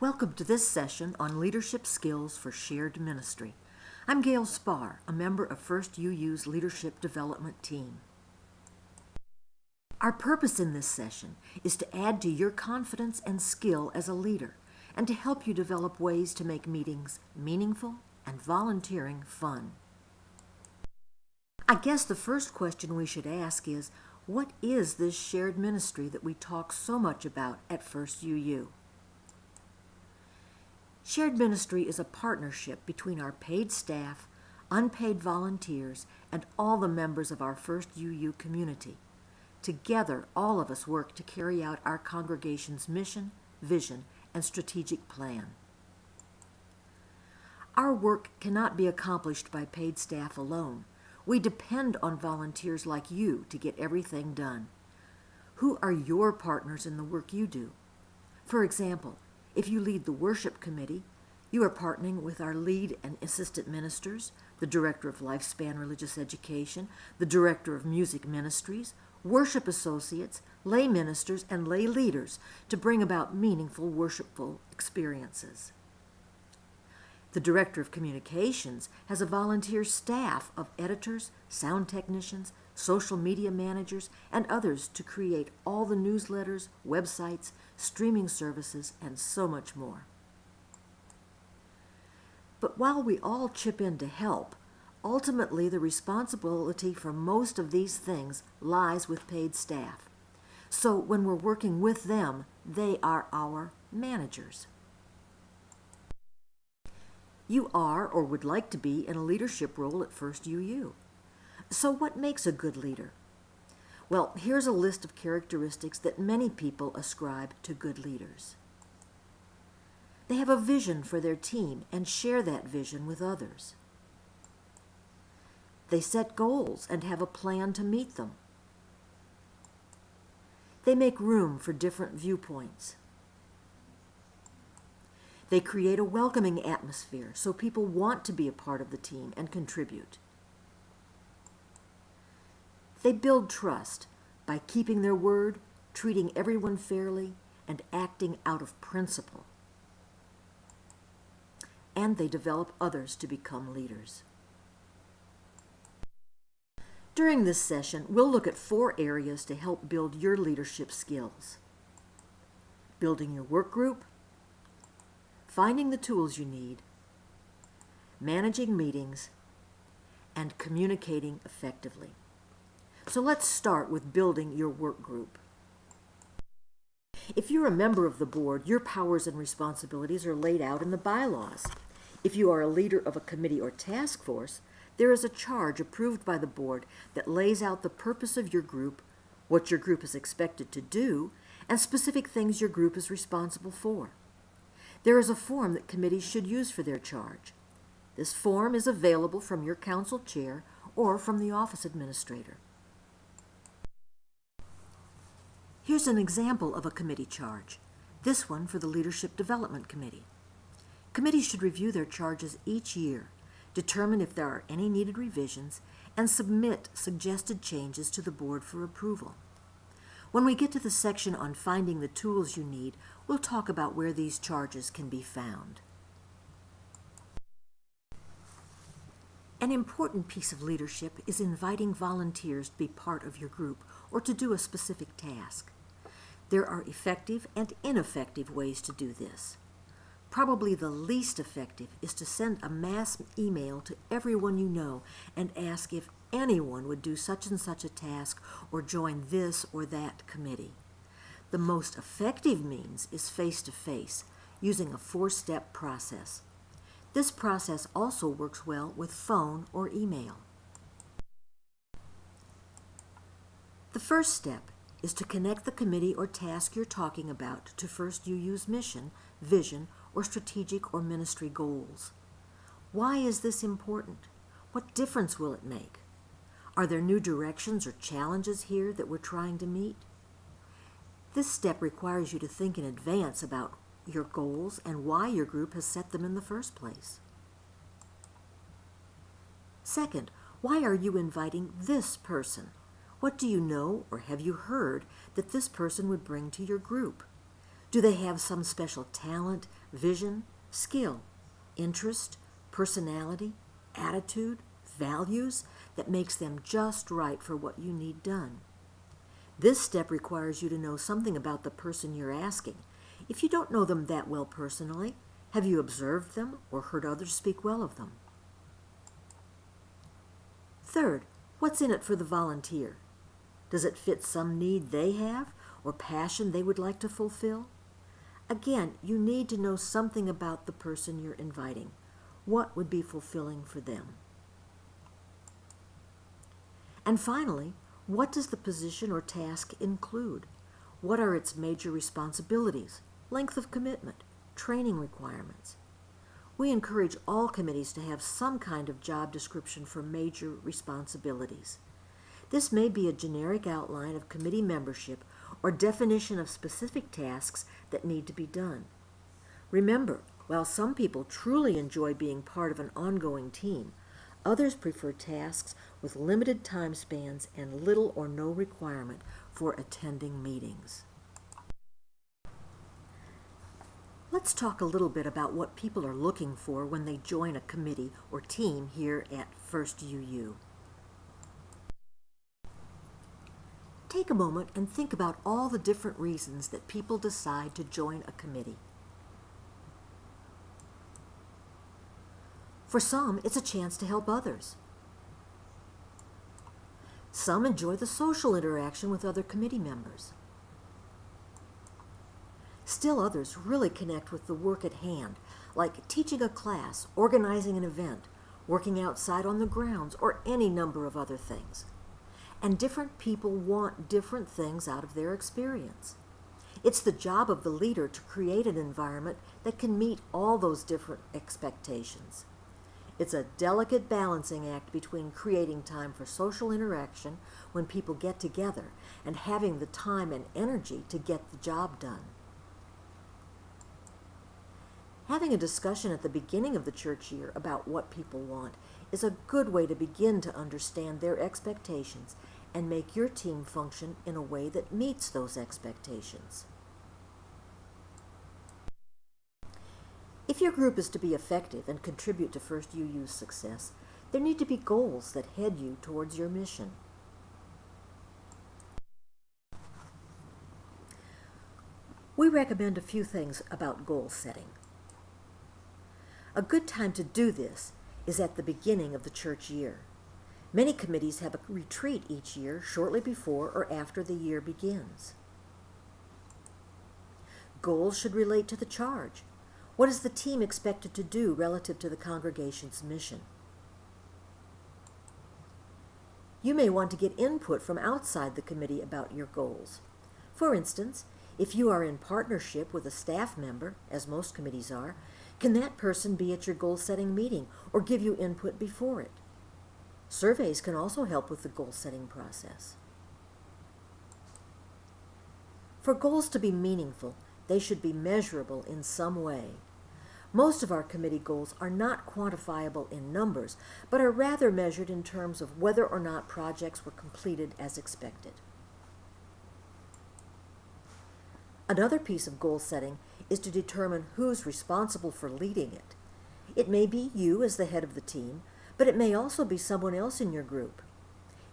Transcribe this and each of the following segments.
Welcome to this session on Leadership Skills for Shared Ministry. I'm Gail Spar, a member of First UU's Leadership Development Team. Our purpose in this session is to add to your confidence and skill as a leader and to help you develop ways to make meetings meaningful and volunteering fun. I guess the first question we should ask is, what is this shared ministry that we talk so much about at First UU? Shared ministry is a partnership between our paid staff, unpaid volunteers, and all the members of our First UU community. Together, all of us work to carry out our congregation's mission, vision, and strategic plan. Our work cannot be accomplished by paid staff alone. We depend on volunteers like you to get everything done. Who are your partners in the work you do? For example, if you lead the worship committee, you are partnering with our lead and assistant ministers, the director of lifespan religious education, the director of music ministries, worship associates, lay ministers, and lay leaders to bring about meaningful worshipful experiences. The director of communications has a volunteer staff of editors, sound technicians, social media managers, and others to create all the newsletters, websites, streaming services, and so much more. But while we all chip in to help, ultimately the responsibility for most of these things lies with paid staff. So when we're working with them, they are our managers. You are or would like to be in a leadership role at First UU. So what makes a good leader? Well, here's a list of characteristics that many people ascribe to good leaders. They have a vision for their team and share that vision with others. They set goals and have a plan to meet them. They make room for different viewpoints. They create a welcoming atmosphere so people want to be a part of the team and contribute. They build trust by keeping their word, treating everyone fairly, and acting out of principle. And they develop others to become leaders. During this session, we'll look at 4 areas to help build your leadership skills: building your work group, finding the tools you need, managing meetings, and communicating effectively. So let's start with building your work group. If you're a member of the board, your powers and responsibilities are laid out in the bylaws. If you are a leader of a committee or task force, there is a charge approved by the board that lays out the purpose of your group, what your group is expected to do, and specific things your group is responsible for. There is a form that committees should use for their charge. This form is available from your council chair or from the office administrator. Here's an example of a committee charge, this one for the Leadership Development Committee. Committees should review their charges each year, determine if there are any needed revisions, and submit suggested changes to the board for approval. When we get to the section on finding the tools you need, we'll talk about where these charges can be found. An important piece of leadership is inviting volunteers to be part of your group or to do a specific task. There are effective and ineffective ways to do this. Probably the least effective is to send a mass email to everyone you know and ask if anyone would do such and such a task or join this or that committee. The most effective means is face-to-face, using a 4-step process. This process also works well with phone or email. The first step is to connect the committee or task you're talking about to First UU's mission, vision, or strategic or ministry goals. Why is this important? What difference will it make? Are there new directions or challenges here that we're trying to meet? This step requires you to think in advance about your goals and why your group has set them in the first place. Second, why are you inviting this person? What do you know or have you heard that this person would bring to your group? Do they have some special talent, vision, skill, interest, personality, attitude, values that makes them just right for what you need done? This step requires you to know something about the person you're asking. If you don't know them that well personally, have you observed them or heard others speak well of them? Third, what's in it for the volunteer? Does it fit some need they have or passion they would like to fulfill? Again, you need to know something about the person you're inviting. What would be fulfilling for them? And finally, what does the position or task include? What are its major responsibilities, length of commitment, training requirements? We encourage all committees to have some kind of job description for major responsibilities. This may be a generic outline of committee membership or definition of specific tasks that need to be done. Remember, while some people truly enjoy being part of an ongoing team, others prefer tasks with limited time spans and little or no requirement for attending meetings. Let's talk a little bit about what people are looking for when they join a committee or team here at First UU. Take a moment and think about all the different reasons that people decide to join a committee. For some, it's a chance to help others. Some enjoy the social interaction with other committee members. Still others really connect with the work at hand, like teaching a class, organizing an event, working outside on the grounds, or any number of other things. And different people want different things out of their experience. It's the job of the leader to create an environment that can meet all those different expectations. It's a delicate balancing act between creating time for social interaction when people get together and having the time and energy to get the job done. Having a discussion at the beginning of the church year about what people want is a good way to begin to understand their expectations and make your team function in a way that meets those expectations. If your group is to be effective and contribute to First UU's success, there need to be goals that head you towards your mission. We recommend a few things about goal setting. A good time to do this is at the beginning of the church year. Many committees have a retreat each year shortly before or after the year begins. Goals should relate to the charge. What is the team expected to do relative to the congregation's mission? You may want to get input from outside the committee about your goals. For instance, if you are in partnership with a staff member, as most committees are, can that person be at your goal-setting meeting or give you input before it? Surveys can also help with the goal-setting process. For goals to be meaningful, they should be measurable in some way. Most of our committee goals are not quantifiable in numbers, but are rather measured in terms of whether or not projects were completed as expected. Another piece of goal setting is to determine who's responsible for leading it. It may be you as the head of the team, but it may also be someone else in your group.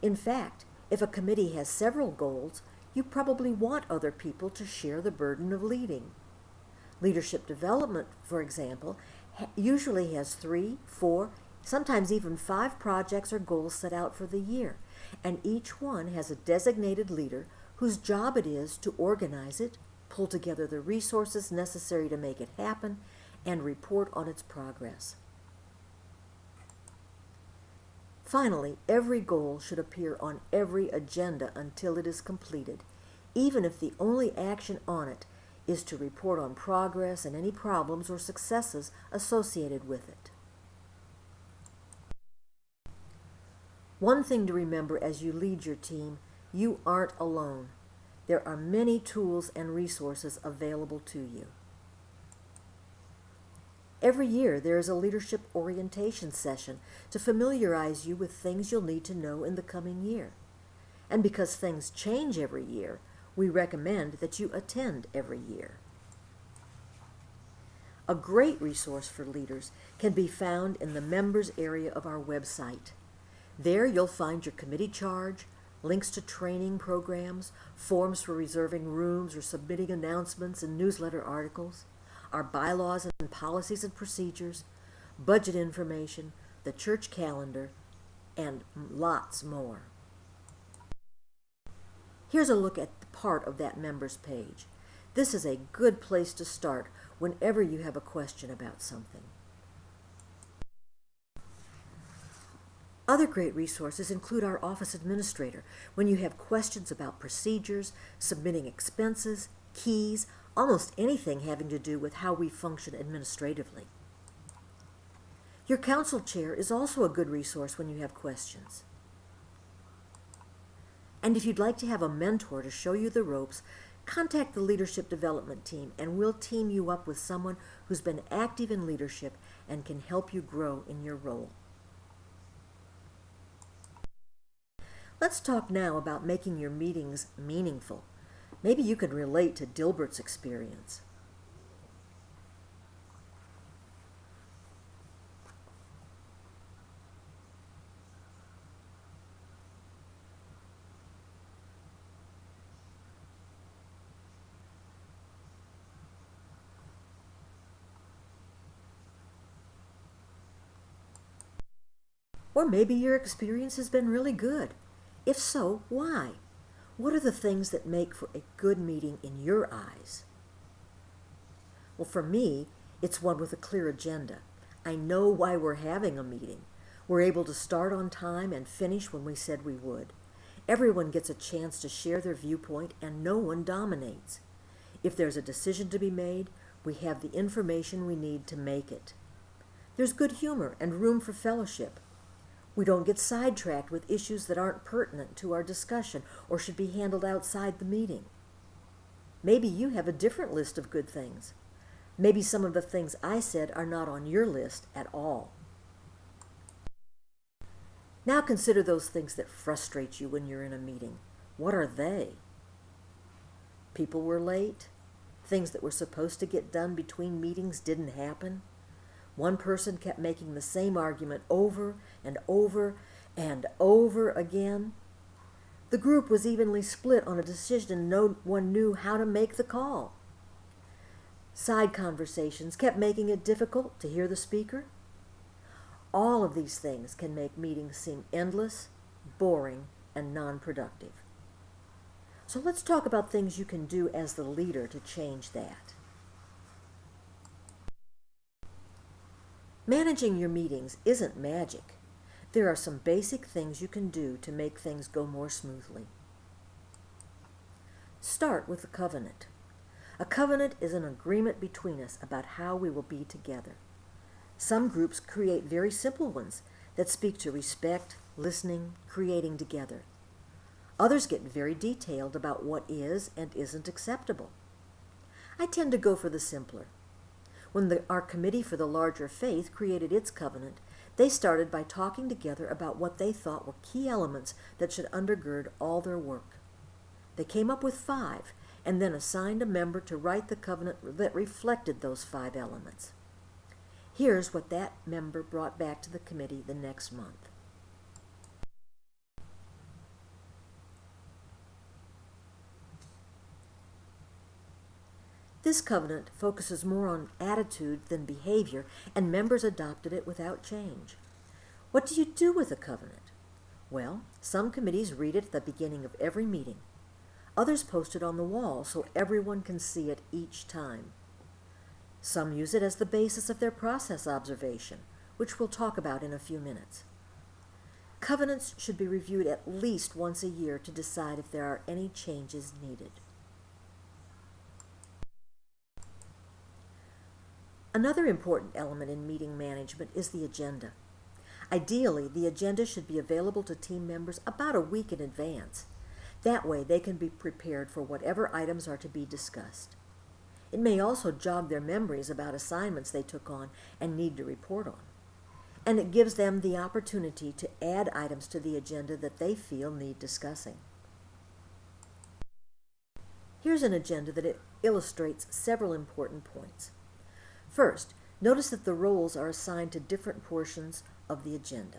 In fact, if a committee has several goals, you probably want other people to share the burden of leading. Leadership development, for example, usually has 3, 4, sometimes even 5 projects or goals set out for the year, and each one has a designated leader whose job it is to organize it, pull together the resources necessary to make it happen, and report on its progress. Finally, every goal should appear on every agenda until it is completed, even if the only action on it is to report on progress and any problems or successes associated with it. One thing to remember as you lead your team, you aren't alone. There are many tools and resources available to you. Every year there is a leadership orientation session to familiarize you with things you'll need to know in the coming year. And because things change every year, we recommend that you attend every year. A great resource for leaders can be found in the members area of our website. There you'll find your committee charge, links to training programs, forms for reserving rooms or submitting announcements and newsletter articles, our bylaws and policies and procedures, budget information, the church calendar, and lots more. Here's a look at the part of that members page. This is a good place to start whenever you have a question about something. Other great resources include our office administrator when you have questions about procedures, submitting expenses, keys, almost anything having to do with how we function administratively. Your council chair is also a good resource when you have questions. And if you'd like to have a mentor to show you the ropes, contact the leadership development team and we'll team you up with someone who's been active in leadership and can help you grow in your role. Let's talk now about making your meetings meaningful. Maybe you can relate to Dilbert's experience. Or maybe your experience has been really good. If so, why? What are the things that make for a good meeting in your eyes? Well, for me, it's one with a clear agenda. I know why we're having a meeting. We're able to start on time and finish when we said we would. Everyone gets a chance to share their viewpoint and no one dominates. If there's a decision to be made, we have the information we need to make it. There's good humor and room for fellowship. We don't get sidetracked with issues that aren't pertinent to our discussion or should be handled outside the meeting. Maybe you have a different list of good things. Maybe some of the things I said are not on your list at all. Now consider those things that frustrate you when you're in a meeting. What are they? People were late. Things that were supposed to get done between meetings didn't happen. One person kept making the same argument over and over and over again. The group was evenly split on a decision and no one knew how to make the call. Side conversations kept making it difficult to hear the speaker. All of these things can make meetings seem endless, boring, and non-productive. So let's talk about things you can do as the leader to change that. Managing your meetings isn't magic. There are some basic things you can do to make things go more smoothly. Start with a covenant. A covenant is an agreement between us about how we will be together. Some groups create very simple ones that speak to respect, listening, creating together. Others get very detailed about what is and isn't acceptable. I tend to go for the simpler. When our committee for the larger faith created its covenant, they started by talking together about what they thought were key elements that should undergird all their work. They came up with 5, and then assigned a member to write the covenant that reflected those 5 elements. Here's what that member brought back to the committee the next month. This covenant focuses more on attitude than behavior, and members adopted it without change. What do you do with a covenant? Well, some committees read it at the beginning of every meeting. Others post it on the wall so everyone can see it each time. Some use it as the basis of their process observation, which we'll talk about in a few minutes. Covenants should be reviewed at least once a year to decide if there are any changes needed. Another important element in meeting management is the agenda. Ideally, the agenda should be available to team members about a week in advance. That way, they can be prepared for whatever items are to be discussed. It may also jog their memories about assignments they took on and need to report on. And it gives them the opportunity to add items to the agenda that they feel need discussing. Here's an agenda that illustrates several important points. First, notice that the roles are assigned to different portions of the agenda.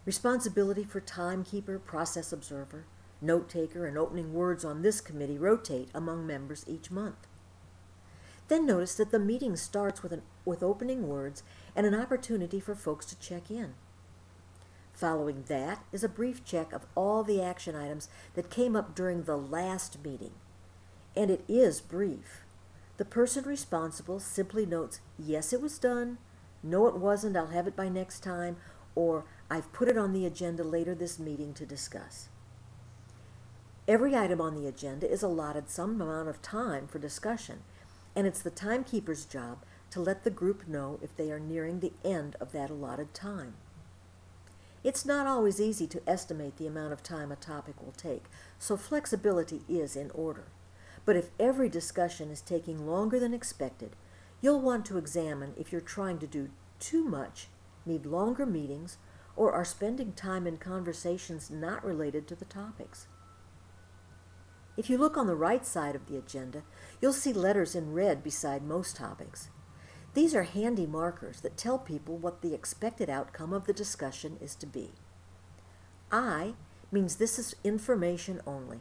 Responsibility for timekeeper, process observer, note taker, and opening words on this committee rotate among members each month. Then notice that the meeting starts with opening words and an opportunity for folks to check in. Following that is a brief check of all the action items that came up during the last meeting. And it is brief. The person responsible simply notes, yes, it was done, no, it wasn't, I'll have it by next time, or I've put it on the agenda later this meeting to discuss. Every item on the agenda is allotted some amount of time for discussion, and it's the timekeeper's job to let the group know if they are nearing the end of that allotted time. It's not always easy to estimate the amount of time a topic will take, so flexibility is in order. But if every discussion is taking longer than expected, you'll want to examine if you're trying to do too much, need longer meetings, or are spending time in conversations not related to the topics. If you look on the right side of the agenda, you'll see letters in red beside most topics. These are handy markers that tell people what the expected outcome of the discussion is to be. I means this is information only.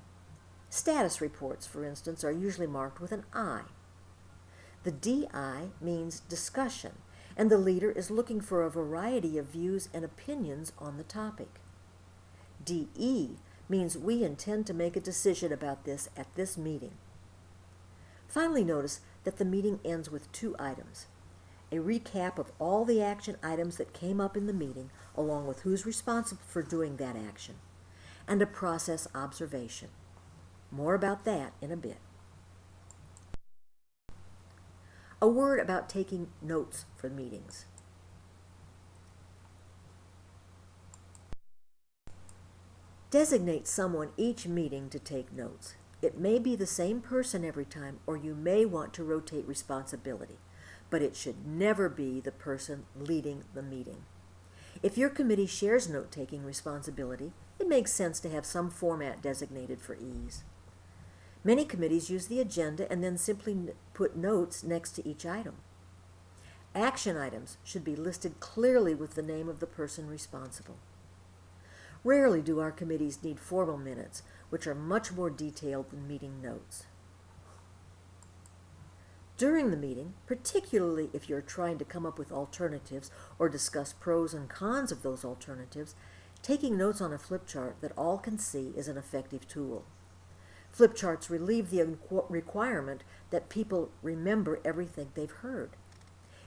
Status reports, for instance, are usually marked with an I. The DI means discussion, and the leader is looking for a variety of views and opinions on the topic. DE means we intend to make a decision about this at this meeting. Finally, notice that the meeting ends with two items: a recap of all the action items that came up in the meeting, along with who's responsible for doing that action, and a process observation. More about that in a bit. A word about taking notes for meetings. Designate someone each meeting to take notes. It may be the same person every time, or you may want to rotate responsibility, but it should never be the person leading the meeting. If your committee shares note-taking responsibility, it makes sense to have some format designated for ease. Many committees use the agenda and then simply put notes next to each item. Action items should be listed clearly with the name of the person responsible. Rarely do our committees need formal minutes, which are much more detailed than meeting notes. During the meeting, particularly if you're trying to come up with alternatives or discuss pros and cons of those alternatives, taking notes on a flip chart that all can see is an effective tool. Flip charts relieve the requirement that people remember everything they've heard.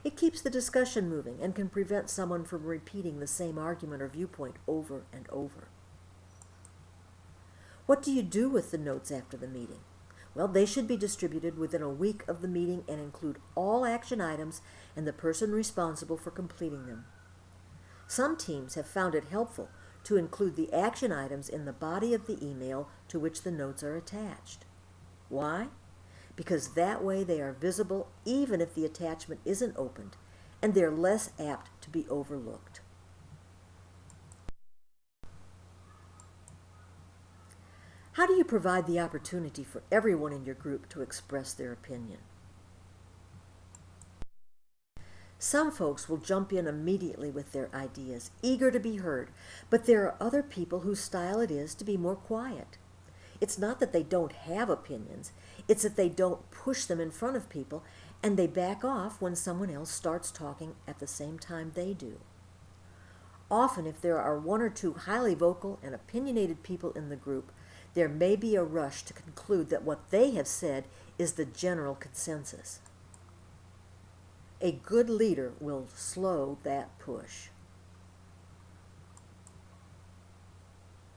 It keeps the discussion moving and can prevent someone from repeating the same argument or viewpoint over and over. What do you do with the notes after the meeting? Well, they should be distributed within a week of the meeting and include all action items and the person responsible for completing them. Some teams have found it helpful to include the action items in the body of the email to which the notes are attached. Why? Because that way they are visible even if the attachment isn't opened, and they're less apt to be overlooked. How do you provide the opportunity for everyone in your group to express their opinion? Some folks will jump in immediately with their ideas, eager to be heard, but there are other people whose style it is to be more quiet. It's not that they don't have opinions, it's that they don't push them in front of people, and they back off when someone else starts talking at the same time they do. Often, if there are one or two highly vocal and opinionated people in the group, there may be a rush to conclude that what they have said is the general consensus. A good leader will slow that push.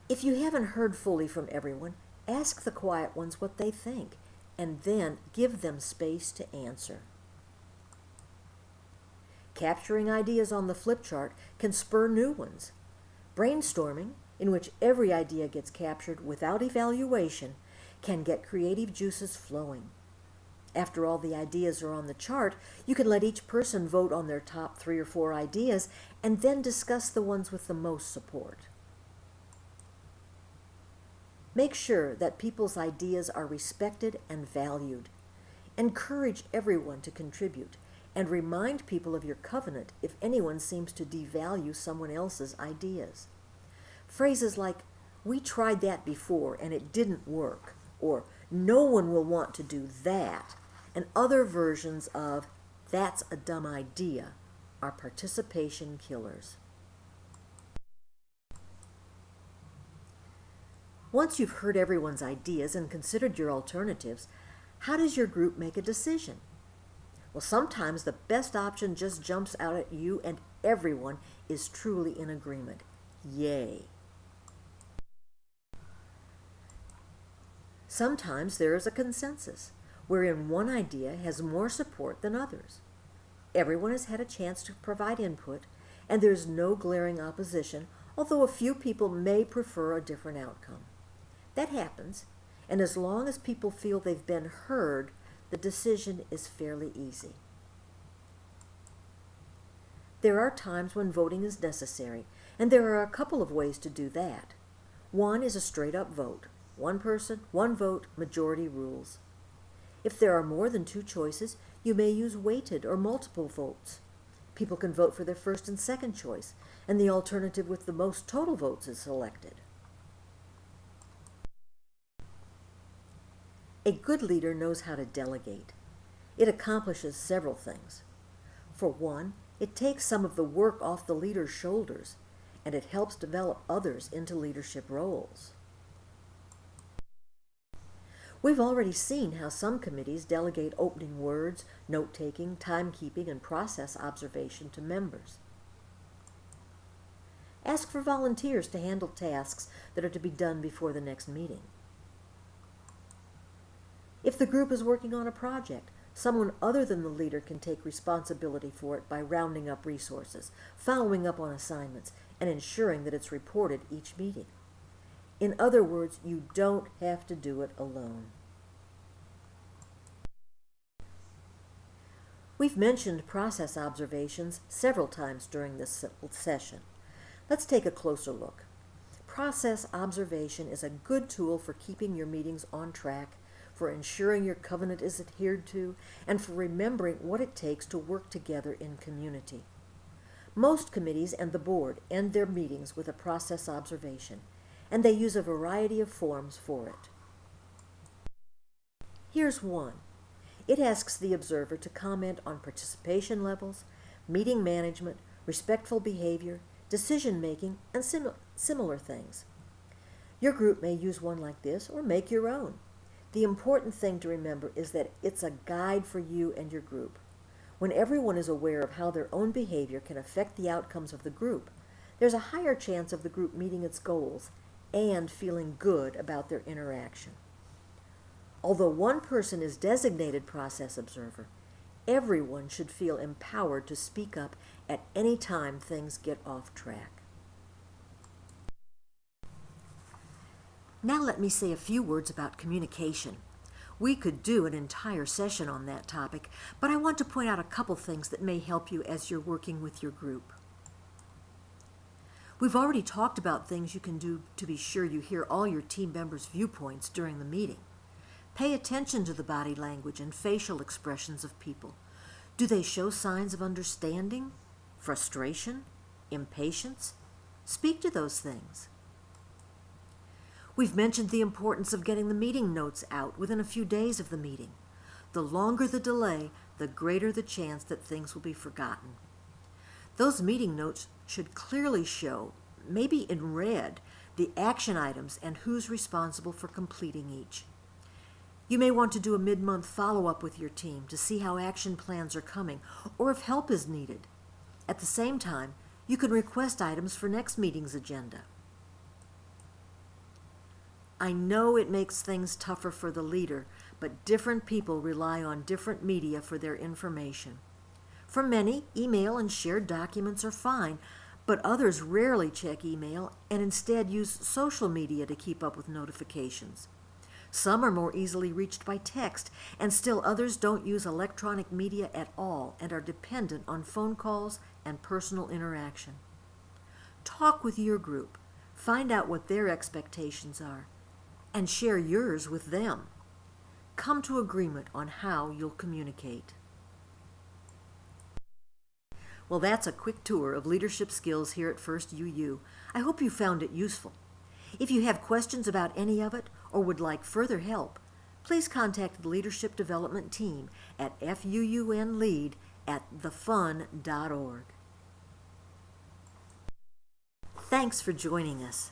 If you haven't heard fully from everyone, ask the quiet ones what they think, and then give them space to answer. Capturing ideas on the flip chart can spur new ones. Brainstorming, in which every idea gets captured without evaluation, can get creative juices flowing. After all the ideas are on the chart, you can let each person vote on their top 3 or 4 ideas and then discuss the ones with the most support. Make sure that people's ideas are respected and valued. Encourage everyone to contribute, and remind people of your covenant if anyone seems to devalue someone else's ideas. Phrases like, "We tried that before and it didn't work," or "No one will want to do that," and other versions of "That's a dumb idea" are participation killers. Once you've heard everyone's ideas and considered your alternatives, how does your group make a decision? Well, sometimes the best option just jumps out at you and everyone is truly in agreement. Yay! Sometimes there is a consensus, wherein one idea has more support than others. Everyone has had a chance to provide input, and there is no glaring opposition, although a few people may prefer a different outcome. That happens, and as long as people feel they've been heard, the decision is fairly easy. There are times when voting is necessary, and there are a couple of ways to do that. One is a straight-up vote. One person, one vote, majority rules. If there are more than two choices, you may use weighted or multiple votes. People can vote for their first and second choice, and the alternative with the most total votes is selected. A good leader knows how to delegate. It accomplishes several things. For one, it takes some of the work off the leader's shoulders, and it helps develop others into leadership roles. We've already seen how some committees delegate opening words, note-taking, timekeeping, and process observation to members. Ask for volunteers to handle tasks that are to be done before the next meeting. If the group is working on a project, someone other than the leader can take responsibility for it by rounding up resources, following up on assignments, and ensuring that it's reported each meeting. In other words, you don't have to do it alone. We've mentioned process observations several times during this session. Let's take a closer look. Process observation is a good tool for keeping your meetings on track, for ensuring your covenant is adhered to, and for remembering what it takes to work together in community. Most committees and the board end their meetings with a process observation, and they use a variety of forms for it. Here's one. It asks the observer to comment on participation levels, meeting management, respectful behavior, decision-making, and similar things. Your group may use one like this or make your own. The important thing to remember is that it's a guide for you and your group. When everyone is aware of how their own behavior can affect the outcomes of the group, there's a higher chance of the group meeting its goals and feeling good about their interaction. Although one person is designated process observer, everyone should feel empowered to speak up at any time things get off track. Now let me say a few words about communication. We could do an entire session on that topic, but I want to point out a couple things that may help you as you're working with your group. We've already talked about things you can do to be sure you hear all your team members' viewpoints during the meeting. Pay attention to the body language and facial expressions of people. Do they show signs of understanding, frustration, impatience? Speak to those things. We've mentioned the importance of getting the meeting notes out within a few days of the meeting. The longer the delay, the greater the chance that things will be forgotten. Those meeting notes should clearly show, maybe in red, the action items and who's responsible for completing each. You may want to do a mid-month follow-up with your team to see how action plans are coming or if help is needed. At the same time, you can request items for next meeting's agenda. I know it makes things tougher for the leader, but different people rely on different media for their information. For many, email and shared documents are fine, but others rarely check email and instead use social media to keep up with notifications. Some are more easily reached by text, and still others don't use electronic media at all and are dependent on phone calls and personal interaction. Talk with your group, find out what their expectations are, and share yours with them. Come to agreement on how you'll communicate. Well, that's a quick tour of leadership skills here at First UU. I hope you found it useful. If you have questions about any of it or would like further help, please contact the Leadership Development Team at FUUNLead@thefun.org. Thanks for joining us.